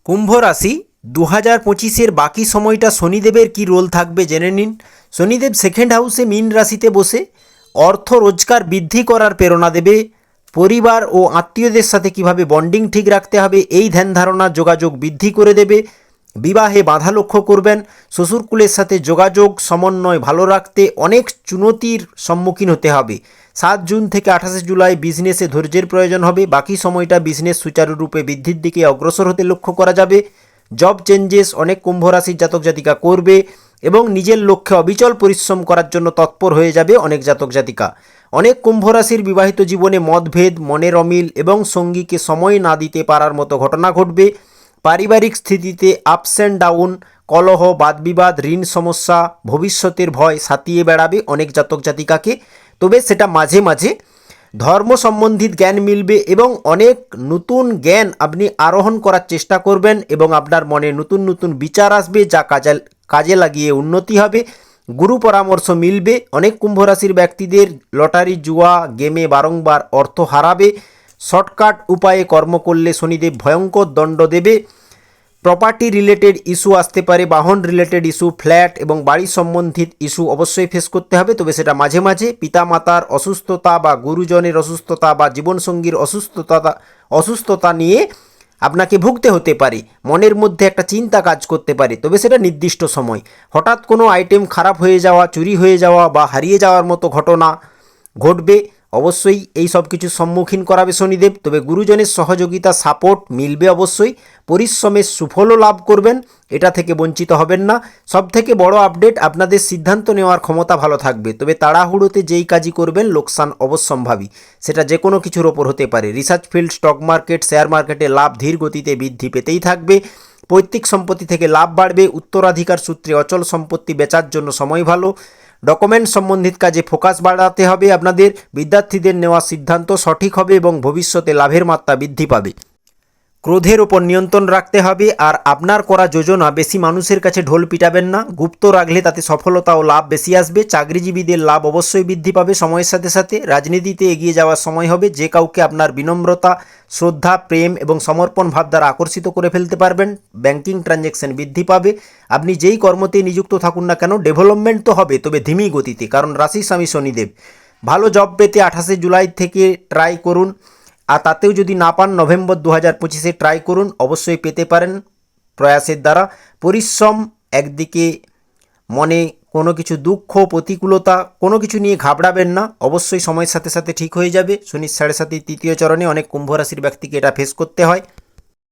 কুম্ভ রাশি 2025-এর বাকি সময়টা শনিদেবের কি রোল থাকবে জেনে নিন। শনিদেব সেকেন্ড হাউসে মীন রাশিতে বসে অর্থ রোজগার বৃদ্ধি করার প্রেরণা দেবে। পরিবার ও আত্মীয়দের সাথে কিভাবে বন্ডিং ঠিক রাখতে হবে এই ধ্যান ধারণা যোগাযোগ বৃদ্ধি করে দেবে। বিবাহে বাধা লক্ষ্য করবেন। শ্বশুরকুলের সাথে যোগাযোগ সমন্বয় ভালো রাখতে অনেক চুনতির সম্মুখীন হতে হবে। 7 জুন থেকে 28 জুলাই বিজনেসে ধৈর্যের প্রয়োজন হবে। বাকি সময়টা বিজনেস সুচারুরূপে বৃদ্ধির দিকে অগ্রসর হতে লক্ষ্য করা যাবে। জব চেঞ্জেস অনেক কুম্ভ রাশির জাতক জাতিকা করবে এবং নিজের লক্ষ্যে অবিচল পরিশ্রম করার জন্য তৎপর হয়ে যাবে অনেক জাতক জাতিকা। অনেক কুম্ভ রাশির বিবাহিত জীবনে মতভেদ, মনের অমিল এবং সঙ্গীকে সময় না দিতে পারার মতো ঘটনা ঘটবে। পারিবারিক স্থিতিতে আপস অ্যান্ড ডাউন, কলহ, বাদবিবাদ, ঋণ সমস্যা, ভবিষ্যতের ভয় সাতিয়ে বেড়াবে অনেক জাতক জাতিকাকে। তবে সেটা মাঝে মাঝে ধর্ম সম্বন্ধিত জ্ঞান মিলবে এবং অনেক নতুন জ্ঞান আপনি আরোহণ করার চেষ্টা করবেন এবং আপনার মনে নতুন নতুন বিচার আসবে, যা কাজে লাগিয়ে উন্নতি হবে। গুরু পরামর্শ মিলবে। অনেক কুম্ভ রাশির ব্যক্তিদের লটারি, জুয়া, গেমে বারংবার অর্থ হারাবে। শর্টকাট উপায়ে কর্ম করলে শনিদেব ভয়ঙ্কর দণ্ড দেবে। প্রপার্টি রিলেটেড ইস্যু আসতে পারে, বাহন রিলেটেড ইস্যু, ফ্ল্যাট এবং বাড়ি সম্বন্ধিত ইস্যু অবশ্যই ফেস করতে হবে। তবে সেটা মাঝে মাঝে পিতামাতার অসুস্থতা বা গুরুজনের অসুস্থতা বা জীবনসঙ্গীর অসুস্থতা নিয়ে আপনাকে ভুগতে হতে পারে। মনের মধ্যে একটা চিন্তা কাজ করতে পারে, তবে সেটা নির্দিষ্ট সময়। হঠাৎ কোনো আইটেম খারাপ হয়ে যাওয়া, চুরি হয়ে যাওয়া বা হারিয়ে যাওয়ার মতো ঘটনা ঘটবে। অবশ্যই এই সব কিছুর সম্মুখীন করাবে শনিদেব। তবে গুরুজনের সহযোগিতা, সাপোর্ট মিলবে অবশ্যই। পরিশ্রমের সুফলও লাভ করবেন, এটা থেকে বঞ্চিত হবেন না। সবথেকে বড় আপডেট, আপনাদের সিদ্ধান্ত নেওয়ার ক্ষমতা ভালো থাকবে। তবে তাড়াহুড়োতে যেই কাজই করবেন লোকসান অবশ্যম্ভাবী, সেটা যে কোনো কিছুর ওপর হতে পারে। Research field, stock market, share মার্কেটে লাভ ধীর গতিতে বৃদ্ধি পেতেই থাকবে। পৈতৃক সম্পত্তি থেকে লাভ বাড়বে। উত্তরাধিকার সূত্রে অচল সম্পত্তি বেচার জন্য সময় ভালো। ডকুমেন্ট সম্বন্ধিত কাজে ফোকাস বাড়াতে হবে আপনাদের। বিদ্যার্থীদের নেওয়া সিদ্ধান্ত সঠিক হবে এবং ভবিষ্যতে লাভের মাত্রা বৃদ্ধি পাবে। ক্রোধের ওপর নিয়ন্ত্রণ রাখতে হবে আর আপনার করা যোজনা বেশি মানুষের কাছে ঢোল পিটাবেন না। গুপ্ত রাখলে তাতে সফলতা ও লাভ বেশি আসবে। চাকরিজীবীদের লাভ অবশ্যই বৃদ্ধি পাবে সময়ের সাথে সাথে। রাজনীতিতে এগিয়ে যাওয়ার সময় হবে। যে কাউকে আপনার বিনম্রতা, শ্রদ্ধা, প্রেম এবং সমর্পণ ভাব দ্বারা আকর্ষিত করে ফেলতে পারবেন। ব্যাংকিং ট্রানজ্যাকশন বৃদ্ধি পাবে। আপনি যেই কর্মতেই নিযুক্ত থাকুন না কেন, ডেভেলপমেন্ট তো হবে, তবে ধীমি গতিতে, কারণ রাশির স্বামী শনিদেব। ভালো জব পেতে 28 জুলাই থেকে ট্রাই করুন। আর তাতেও যদি না পান, নভেম্বর 2025-এ ট্রাই করুন, অবশ্যই পেতে পারেন প্রয়াসের দ্বারা। পরিশ্রম একদিকে, মনে কোনো কিছু দুঃখ, প্রতিকূলতা, কোনো কিছু নিয়ে ঘাবড়াবেন না, অবশ্যই সময়ের সাথে সাথে ঠিক হয়ে যাবে। শনির 7.5 তৃতীয় চরণে অনেক কুম্ভ রাশির ব্যক্তিকে এটা ফেস করতে হয়।